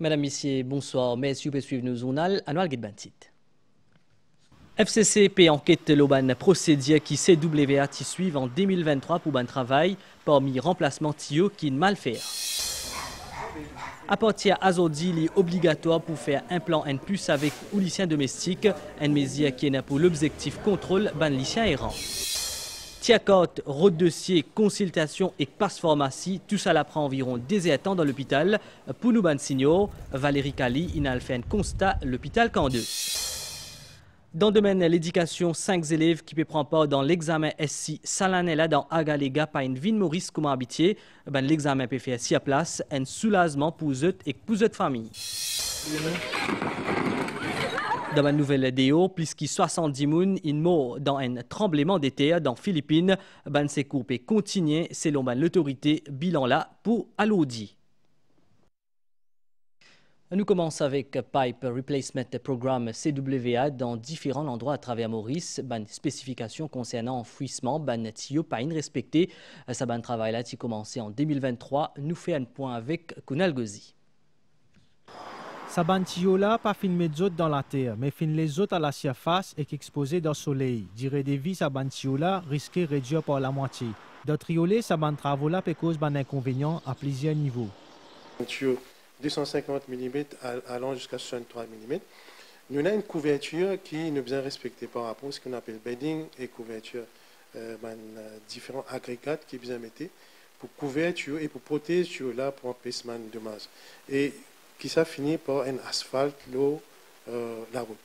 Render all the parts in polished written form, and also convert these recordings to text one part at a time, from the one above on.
Mesdames, Messieurs, bonsoir. Merci pour suivre nos journal annuel Guide FCC paie enquête l'auban procédure qui CWA qui suivent en 2023 pour ban travail parmi remplacement tio qui mal faire. À partir d'aujourd'hui, il est obligatoire pour faire un plan N+ avec ou lycéen domestique, une mesure qui est pour l'objectif contrôle ban lycéen errant. Tiakot, route dossier, consultation et passe pharmacie, tout ça prend environ 10 temps dans l'hôpital. Pour nous ban signaux, Valérie Kali, il a fait un constat l'hôpital qu'en deux. Dans le domaine de l'éducation, 5 élèves qui peuvent prendre part dans l'examen SI Salanella dans Agalega par une ville Maurice comme habitué. L'examen peut faire 6 places, un soulagement pour eux et pour eux famille. Dans la nouvelle vidéo, plus de 70 personnes sont morts dans un tremblement de terre dans les Philippines. Ces cours peuvent continuer selon l'autorité bilan là pour Alodi. Nous commençons avec Pipe Replacement Programme CWA dans différents endroits à travers Maurice. Ban spécifications concernant enfouissement, ban tio pas respecté. Ça ban travail là qui commencé en 2023. Nous fait un point avec Kunal Gozi. Sa ban tio là pas fin mettre dans la terre, mais fin les autres à la surface et exposé dans le soleil. Durée de vie sa ban tio là risqué réduire par la moitié. Dans triolet sa ban travaux là peut cause ban inconvénient à plusieurs niveaux. 250 mm allant jusqu'à 63 mm. Nous avons une couverture qui nous bien respectée par rapport à ce qu'on appelle bedding et couverture, différents agrégats qui bien mettés pour couverture et pour protéger là pour empêcher de masse. Et qui ça finit par un asphalte la route.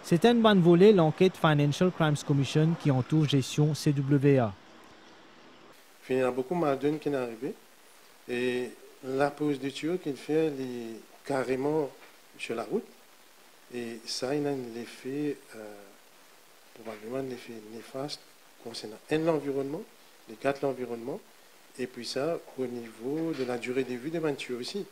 C'est un ban volé l'enquête Financial Crimes Commission qui entoure gestion CWA. Il y a beaucoup de mal qui sont arrivés et la pose de tuyau qu'il fait carrément sur la route. Et ça, il a un effet, probablement un effet néfaste concernant l'environnement, les gâte l'environnement, et puis ça, au niveau de la durée de vie des tuyaux aussi.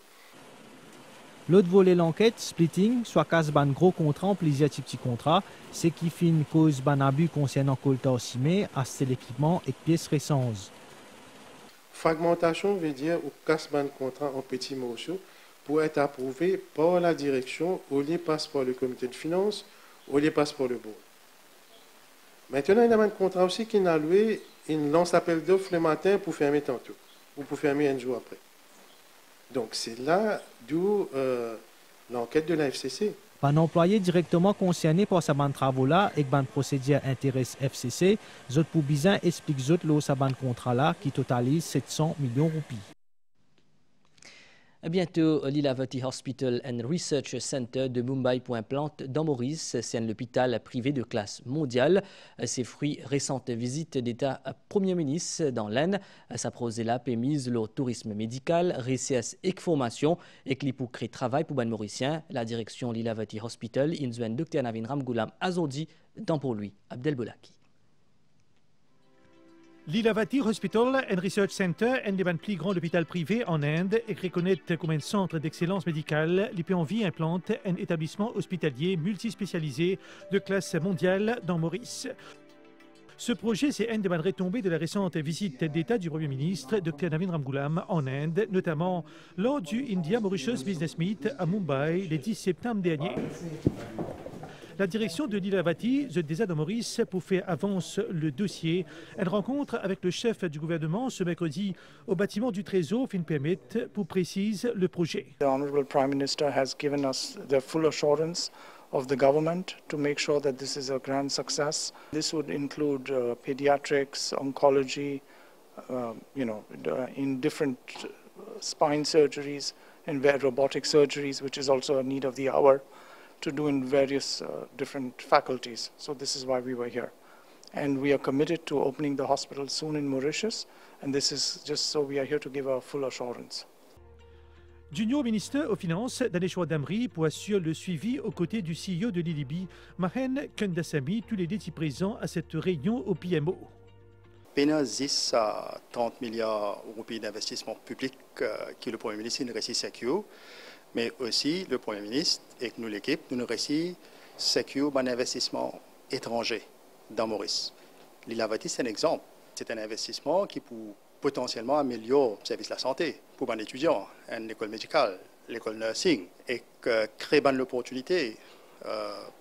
L'autre volet l'enquête, splitting, soit casse ban gros contrat en plusieurs petits contrats, c'est qui fait une cause ban abus concernant colta cimé, acheter l'équipement et pièces récentes. Fragmentation veut dire ou casse ban contrat en petits morceaux pour être approuvé par la direction, au lieu passe par le comité de finances, au lieu passe par le board. Maintenant, il y a un contrat aussi qui a loué, il lance appel d'offres le matin pour fermer tantôt, ou pour fermer un jour après. Donc c'est là d'où l'enquête de la FCC. Un employé directement concerné par sa bande travaux là et que ban procédure intéresse FCC, zot pour bizarre explique zot l'eau sa bande contrat là qui totalise 700 millions roupies. Bientôt, l'Ilavati Hospital and Research Center de Mumbai plante dans Maurice. C'est un hôpital privé de classe mondiale. C'est fruit récente visite d'État Premier ministre dans l'Aisne. Sa prosela pémise le tourisme médical, recherche et formation et qui pour créer travail pour les Mauriciens. La direction l'Ilavati Hospital, Inzuen Dr Navin Ramgoulam Azodi, dans pour lui, Abdel Boulaki. L'Ilavati Hospital and Research Center est un des plus grands hôpitaux privés en Inde et reconnaît comme un centre d'excellence médicale. L'IPNV implante un établissement hospitalier multispécialisé de classe mondiale dans Maurice. Ce projet, c'est une des bonnes retombées de la récente visite d'État du Premier ministre, Dr Navin Ramgoulam, en Inde, notamment lors du India Mauritius Business Meet à Mumbai le 10 septembre dernier. La direction de l'Ilavati, The Desa de Maurice, pour faire avance le dossier. Une rencontre avec le chef du gouvernement ce mercredi au bâtiment du Trésor fin permettre pour préciser le projet. The Honorable Prime Minister has given us the full assurance of the government to make sure that this is a grand success. This would include pediatrics, oncology, in different spine surgeries and robotic surgeries, which is also a need of the hour, to do in various different faculties. So this is why we were here. And we are committed to opening the hospital soon in Mauritius, and this is just so we are here to give a full assurance. Junior ministre aux Finances, Daneshwar Damri, pour assurer le suivi aux côtés du CEO de l'ILIBI, Mahen Kandasamy, tous les détis présents à cette réunion au PMO. Pena 10 à 30 milliards roupies d'investissement public que le Premier ministre nous réussit secure, mais aussi le Premier ministre et nous l'équipe nous réussit secure un investissement étranger dans Maurice. L'Ilavati, c'est un exemple. C'est un investissement qui peut potentiellement améliorer le service de la santé pour un étudiant, une école médicale, l'école nursing et créer une opportunité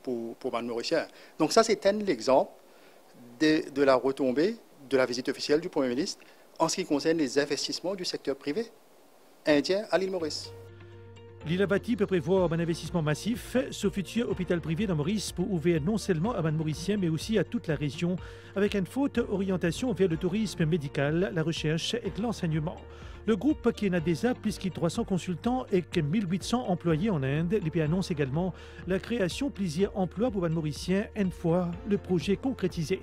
pour les Mauriciens. Donc ça, c'est un exemple de la retombée de la visite officielle du Premier ministre en ce qui concerne les investissements du secteur privé indien à l'île Maurice. L'île Abati peut prévoir un investissement massif, ce futur hôpital privé dans Maurice pour ouvrir non seulement à Mauriciens mais aussi à toute la région, avec une forte orientation vers le tourisme médical, la recherche et l'enseignement. Le groupe qui en a déjà plus de 300 consultants et 1800 employés en Inde, l'IP annonce également la création de plusieurs emplois pour les Mauriciens une fois le projet concrétisé.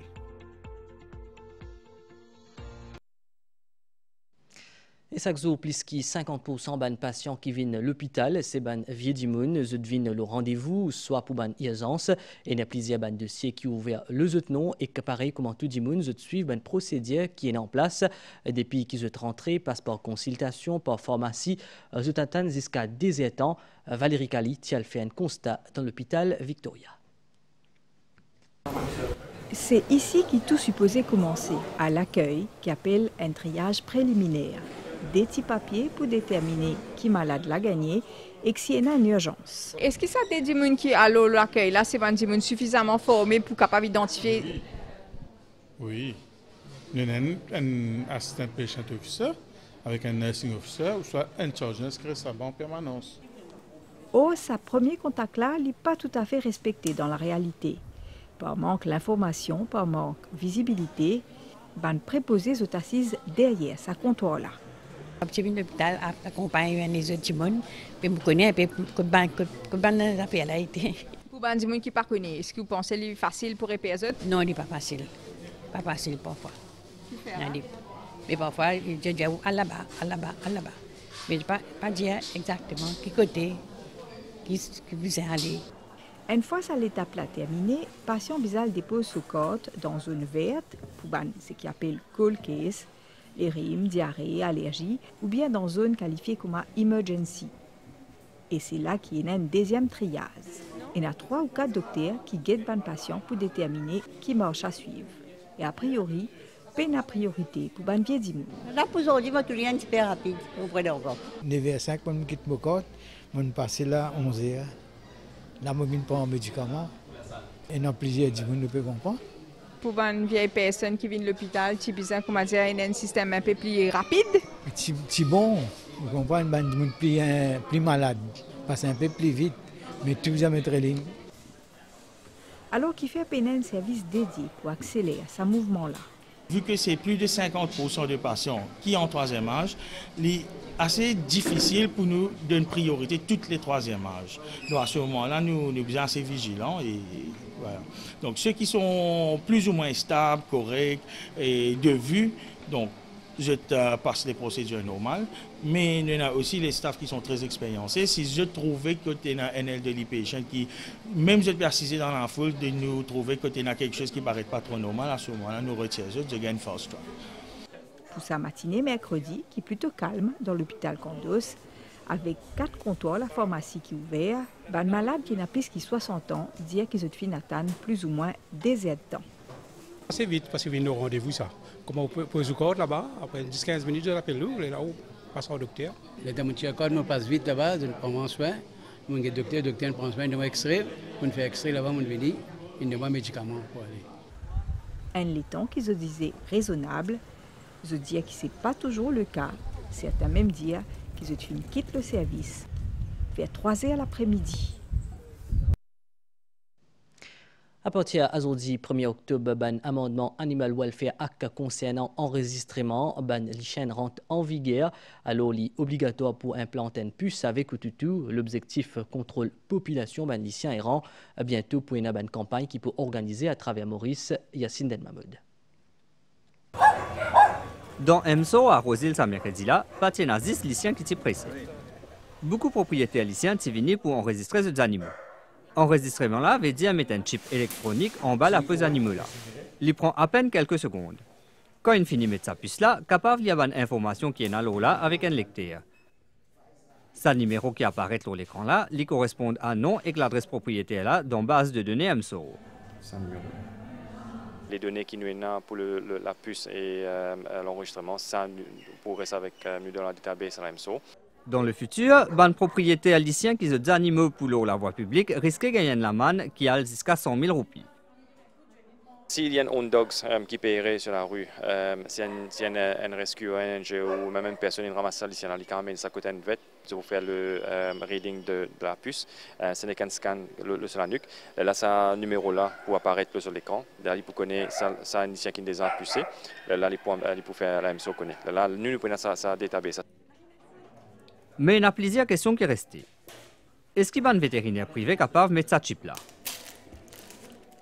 Et chaque jour, plus de 50% des patients qui viennent à l'hôpital, c'est des vieux dimoun, ils viennent le rendez-vous, soit pour une urgence, et il y a plusieurs dossiers qui ont ouvert le nom et que pareil, comme tout dimoun, ils suivent une procédure qui est en place depuis qu'ils sont rentrés, passe par consultation, par pharmacie, ils attendent jusqu'à 17 ans. Valérie Kali, elle fait un constat dans l'hôpital Victoria. C'est ici que tout supposé commencer, à l'accueil, qui appelle un triage préliminaire. Des petits papiers pour déterminer qui malade l'a gagné et s'il y a une urgence. Est-ce que ça des gens qui à l'accueil là, c'est des gens suffisamment formés pour capable identifier? Oui. Nous avons un assistant patient officer avec un nursing officer ou soit un charge nurse récemment en permanence. Oh, sa premier contact là n'est pas tout à fait respecté dans la réalité. Par manque d'information, par manque de visibilité, ban préposé sont assises derrière sa comptoir là. Je viens de l'hôpital, accompagner les autres gens, puis je connais que je appel a été. Pour les gens qui ne pas connaissent, est-ce que vous pensez que c'est facile pour les autres? Non, ce n'est pas facile. Pas facile parfois. Mais parfois, je dis à là-bas. Mais je ne peux pas dire exactement qui côté, qui vous est allé. Une fois sa l'étape là terminée, le patient bizal dépose sous corde dans une zone verte, pour ce qu'il appelle cold case, les rhumes, diarrhée, allergies, ou bien dans une zone qualifiée comme emergency. Et c'est là qu'il y a une deuxième triage. Il y a 3 ou 4 docteurs qui guettent le patient pour déterminer qui marche à suivre. Et a priori, peine à priorité pour les vieux dimoun. Là, pour aujourd'hui, je vais un petit peu rapide. Vous prenez encore. 9h05, je quitte mon corps, je passe là à 11h. Là, je prends un médicament. Et dans plusieurs dimoun, ne peut comprendre. Pour une vieille personne qui vient de l'hôpital, tu besoin comment dire, il y a un système un peu plus rapide. C'est bon, vous comprenez, plus malade, passe un peu plus vite, mais tout ça met très ligne. Alors qu'il fait peine un service dédié pour accélérer ce mouvement-là. Vu que c'est plus de 50% de patients qui ont 3e âge, c'est assez difficile pour nous de donner priorité toutes les 3e âges. Donc à ce moment-là, nous sommes assez vigilants. Et voilà. Donc ceux qui sont plus ou moins stables, corrects et de vue, donc je passe les procédures normales, mais il y a aussi les staffs qui sont très expérimentés. Si je trouvais que tu as un elderly patient qui, même je persiste dans la foule, de nous trouver que tu as quelque chose qui ne paraît pas trop normal, à ce moment-là, nous retirons, je gagne fast track. Pour sa matinée mercredi, qui est plutôt calme dans l'hôpital Condos, avec 4 comptoirs, la pharmacie qui est ouverte, un malade qui n'a plus que 60 ans dit qu'ils ont fini attendre plus ou moins des heures de temps. Assez vite parce qu'il vient au rendez-vous ça. Comme on peut poser corps là-bas, après 10-15 minutes, je l'appelle nous, et là-haut, passe au docteur. Les corps nous passe vite là-bas, je prends soin. Mon docteur prend soin de mon extrait, on fait extrait là-bas, on vient, il demande un médicament pour aller. Un laiton qui se disait raisonnable, je dis que ce n'est pas toujours le cas. Certains même dire qu'ils quittent le service vers 3h l'après-midi. À partir d'aujourd'hui, 1er octobre, un amendement Animal Welfare Act concernant enregistrement, les chaînes rentrent en vigueur. Alors, il est obligatoire pour implanter une puce avec tout. L'objectif contrôle population, lycéens et rang. Bientôt, pour une campagne qui peut organiser à travers Maurice, Yassine Denmamoud. Dans MSO à Rosil, ce mercredi-là, il y a 10 lycéens qui sont pressés. Beaucoup de propriétaires lycéens sont venus pour enregistrer ces animaux. Enregistrement-là veut dire mettre un chip électronique en bas la puce animaux-là. Il prend à peine quelques secondes. Quand il finit de mettre sa puce-là, capable il y a une information qui est là avec un lecteur. Ce numéro qui apparaît sur l'écran-là, il correspond à nom et l'adresse propriétaire-là dans base de données MSO. Les données qui nous sont pour la puce et l'enregistrement, ça pourrait être avec nous dans la database à la MSO. Dans le futur, ban propriétaires haïtiens qui ont des animaux pour la voie publique risquent de gagner de la manne qui a jusqu'à 100 000 roupies. S'il y a un on dogs qui paierait sur la rue, s'il y a un rescue, un NGO ou même une personne qui ramasse ça ici, qui ramène ça côté une vette, pour faire le reading de la puce, ce n'est qu'un scan sur la nuque. Là, ça un numéro là pour apparaître sur l'écran. Là, il peut connaître ça un haïtien qui est déjà pucé. Là, il peut faire la même chose connaître. Là, nous prenons ça database. Mais il y a plusieurs questions qui restent. Est-ce qu'il y a un vétérinaire privé capable de mettre ça chip là?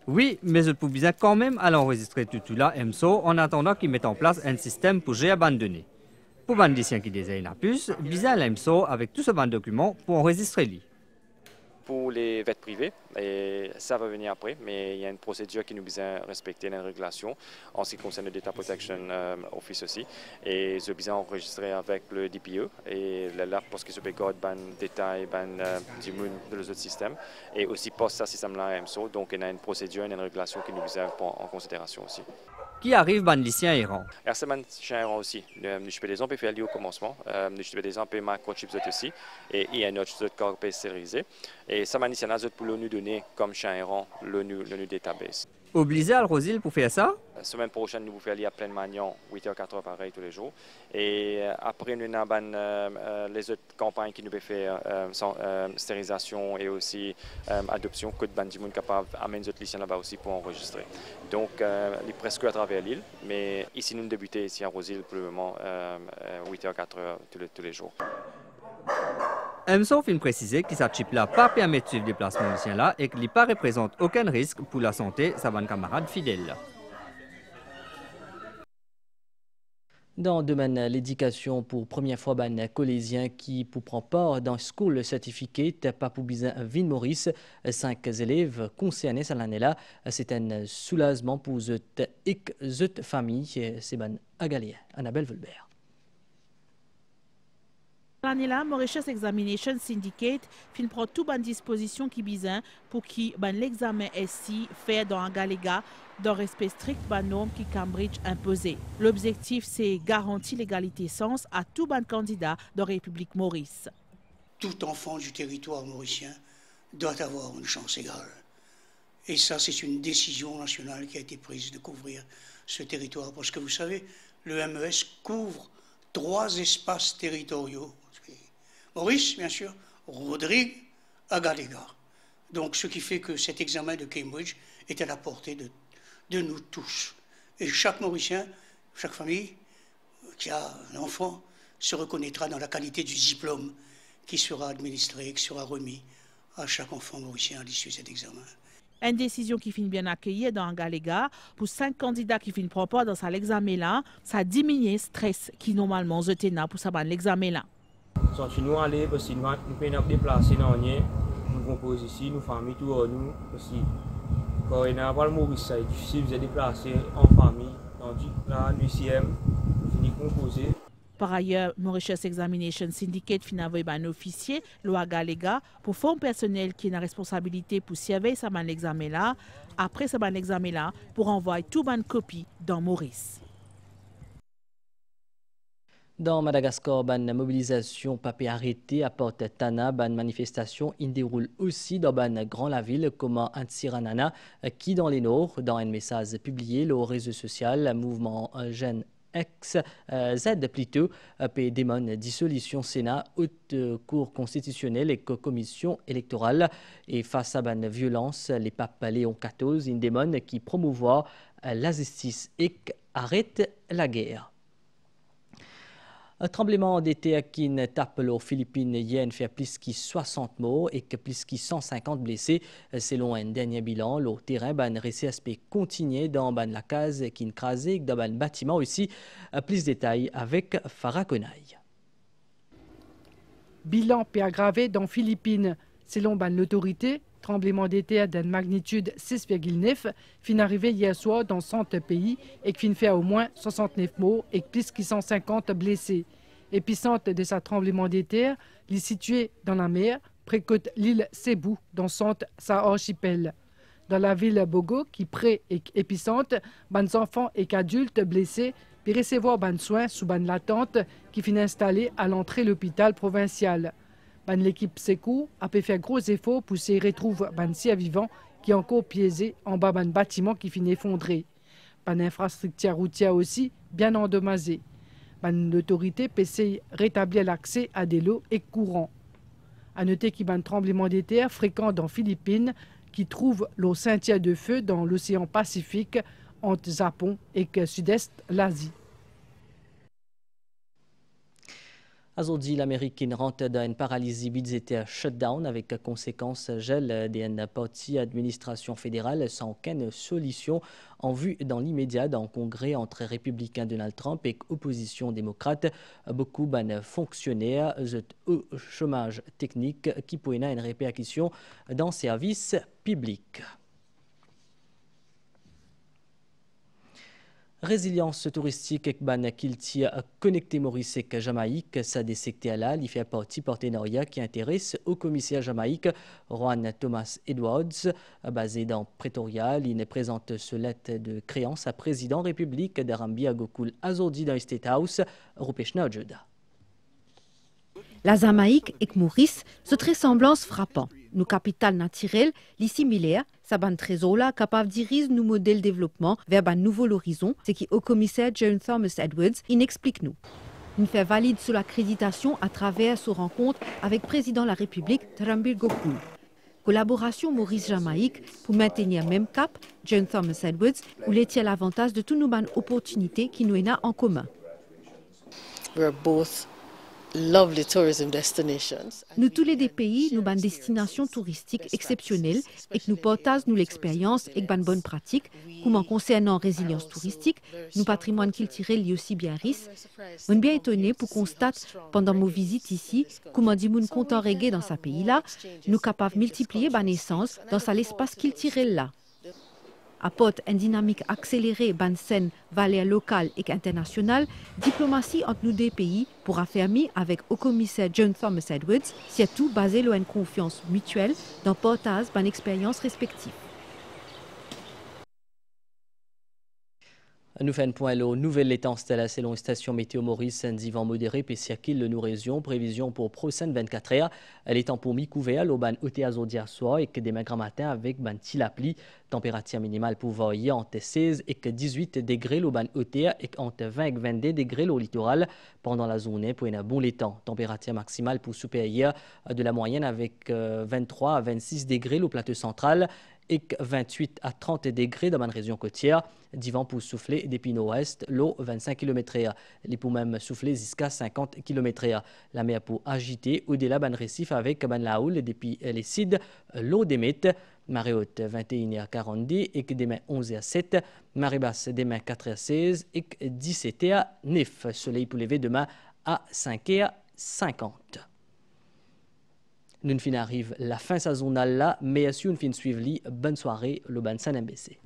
Oui, mais il peut bien quand même aller enregistrer tout là MSO en attendant qu'ils mettent en place un système pour gérer les données. Pour les haïtiens qui désirent la puce, bien l'MSO avec tout ce ban de documents pour enregistrer lui. Pour les vêtements privés, et ça va venir après, mais il y a une procédure qui nous besoin respecter une régulation en ce qui concerne le Data Protection Office aussi. Et je besoin enregistrer avec le DPE et là parce que je peux garder des détails du monde de les autres systèmes et aussi post ce système-là MSO. Donc il y a une procédure, une régulation qui nous besoin prendre en considération aussi. Qui arrive ban lycéen errant? C'est ban lycéen errant aussi. Nous peux des faire lié au commencement. Nous peux des peu microchips aussi et il y a un autre corps stérilisé. Et ça m'a pour nous donner comme chien errant le database. Obligé à Rosil pour faire ça? La semaine prochaine, nous vous faire à plein manion, 8h, 4h pareil tous les jours. Et après, nous avons les autres campagnes qui nous peuvent faire sans stérilisation et aussi adoption, que de bandimoun capable d'amener les autres lycéens là-bas aussi pour enregistrer. Donc, il est presque à travers l'île, mais ici, nous débutons ici à Rosil pour le moment, 8h, 4h tous les jours. MSO fin préciser que sa chip là pas permet de suivre les déplacements lycéens là et qu'il ne représente aucun risque pour la santé de sa camarade fidèle. Dans le domaine de l'éducation, pour la première fois, les collégiens qui prennent part dans School Certificate, pas pour besoin Vin Maurice, 5 élèves concernés cette année-là. C'est un soulagement pour cette famille. C'est Agalien, Annabelle Vulbert. L'année-là, Mauritius Examination Syndicate prend toute bonne disposition qui besoin pour que l'examen SI fait dans un galéga dans respect strict des normes qui Cambridge imposées. L'objectif, c'est garantir l'égalité sens à tout bon candidat de la République Maurice. Tout enfant du territoire mauricien doit avoir une chance égale. Et ça, c'est une décision nationale qui a été prise de couvrir ce territoire. Parce que vous savez, le MES couvre 3 espaces territoriaux. Maurice, bien sûr, Rodrigue, Agaléga. Donc, ce qui fait que cet examen de Cambridge est à la portée de nous tous. Et chaque Mauricien, chaque famille qui a un enfant se reconnaîtra dans la qualité du diplôme qui sera administré, qui sera remis à chaque enfant mauricien à l'issue de cet examen. Une décision qui finit bien accueillie dans Galéga. Pour 5 candidats qui finissent pas dans l'examen-là, ça diminue le stress qui normalement se tient pour ça l'examen-là. Si nous allons, parce que nous pouvons nous déplacer dans nous composons ici, nous familles, tout nous, parce que quand on n'a pas le Maurice, c'est difficile de se déplacer en famille, tandis que là, l'UCM, nous finissons composer. Par ailleurs, Mauritius Examination Syndicate finit avec un officier, Loi Galéga, pour forme personnel qui a la responsabilité pour surveiller ce examen-là, après ce examen-là, pour envoyer toute bonne copie dans Maurice. Dans Madagascar, la mobilisation papier arrêtée à Porte Tana, la manifestation il déroule aussi dans la grande ville comme Antsiranana, qui dans les Nord, dans un message publié le réseau social, le mouvement Jeune Z plutôt, peut demander dissolution Sénat, haute cour constitutionnelle et commission électorale. Et face à la violence, les papes Léon XIV, ils demandent qui promouvoient la justice et arrête la guerre. Un tremblement de terre qui tape aux Philippines hier fait plus de 60 morts et que plus de 150 blessés. Selon un dernier bilan, le terrain RCSP continue dans la case qui est crasée dans le bâtiment aussi. Plus de détails avec Farah Konaï. Bilan peut aggravé dans les Philippines. Selon l'autorité, tremblement de terre d'une magnitude 6,9 fin arrivé hier soir dans 100 pays et qui fait au moins 69 morts et plus de 150 blessés. Épicentre de ce tremblement de terre, il est situé dans la mer, près de l'île Cebu, dans son archipel. Dans la ville Bogo, qui près et épicentre, des enfants et adultes blessés puis recevoir ban soins sous ban l'attente qui finit installée à l'entrée de l'hôpital provincial. Ban l'équipe secours a pu faire gros efforts pour s'y retrouver ban survivants qui est encore piégé en bas ban bâtiment qui finit effondré. Ban infrastructure routière aussi bien endommagée. L'autorité peut rétablir l'accès à des lots et courants. À noter qu'il y a un tremblement de terre fréquent dans les Philippines qui trouve l'eau ceinture de feu dans l'océan Pacifique entre le Japon et le sud-est de l'Asie. Aujourd'hui, l'Amérique rentre dans une paralysie budgétaire shutdown avec conséquence gel d'une partie administration fédérale sans aucune solution en vue dans l'immédiat dans le congrès entre républicains Donald Trump et opposition démocrate. Beaucoup de fonctionnaires au chômage technique qui pourraient avoir une répercussion dans le service public. Résilience touristique avec ban kilti connecté Maurice et Jamaïque, ça des secteurs là, il fait partie partenariat qui intéresse au commissaire Jamaïque Juan Thomas Edwards, basé dans Pretoria. Il présente ce lettre de créance à président République d'Arambi à Gokul Azordi dans le State House, Rupesh Narjuda. La Jamaïque et Maurice, cette ressemblance frappante. Nos capitales naturelles, les similaires, ça ban trésor là capable de diriger nos modèles de développement vers un nouvel horizon, ce qui au commissaire John Thomas Edwards il explique nous. Il fait valide sur l'accréditation à travers sa rencontre avec le président de la République, Thambile Gokul. Collaboration Maurice-Jamaïque pour maintenir même cap, John Thomas Edwards, où il tient l'avantage de toutes nos bonnes opportunités qui nous ont en commun. We're both lovely tourism destinations. Nous tous les deux pays, nous avons des destinations touristiques exceptionnelles et que nous partageons l'expérience et une bonne pratique, comme en concernant résilience touristique, nos patrimoines culturels liés aussi bien riches. Je suis bien étonné pour constater pendant nos visites ici, comment dit moun content reggae dans ce pays-là, nous sommes capables de multiplier la naissance dans l'espace culturel là. Apporte une dynamique accélérée dans scène valeur locale et internationale, diplomatie entre nos deux pays pour affermir avec le commissaire John Thomas Edwards, surtout basé sur une confiance mutuelle dans le partage d'une expérience respective. Nous faisons un point aux nouvelles étances selon la station météo Maurice, un divan modéré, puis circule le nous région. Prévision pour prochaine 24 heures. Elle est en pour mi-couvert, au ban OT à Zodia soir et que demain grand matin avec ban tilapli. Température minimale pour varier entre 16 et 18 degrés au ban OT et entre 20 et 22 degrés au littoral pendant la journée pour un bon temps. Température maximale pour supérieure de la moyenne avec 23 à 26 degrés au plateau central et 28 à 30 degrés dans la région côtière. Divan pour souffler depuis nord-ouest, l'eau 25 km/h. Les pour même souffler jusqu'à 50 km/h. La mer pour agiter au-delà d'un récif avec la houle depuis les cides, l'eau d'émette. Marée haute 21h42 et que demain 11h07. Marée basse demain 4h16 et 17h09. Soleil pour lever demain à 5h50. Nous fin arrive la fin saisonnale là, mais si on fin suivre bonne soirée, le ban San MBC.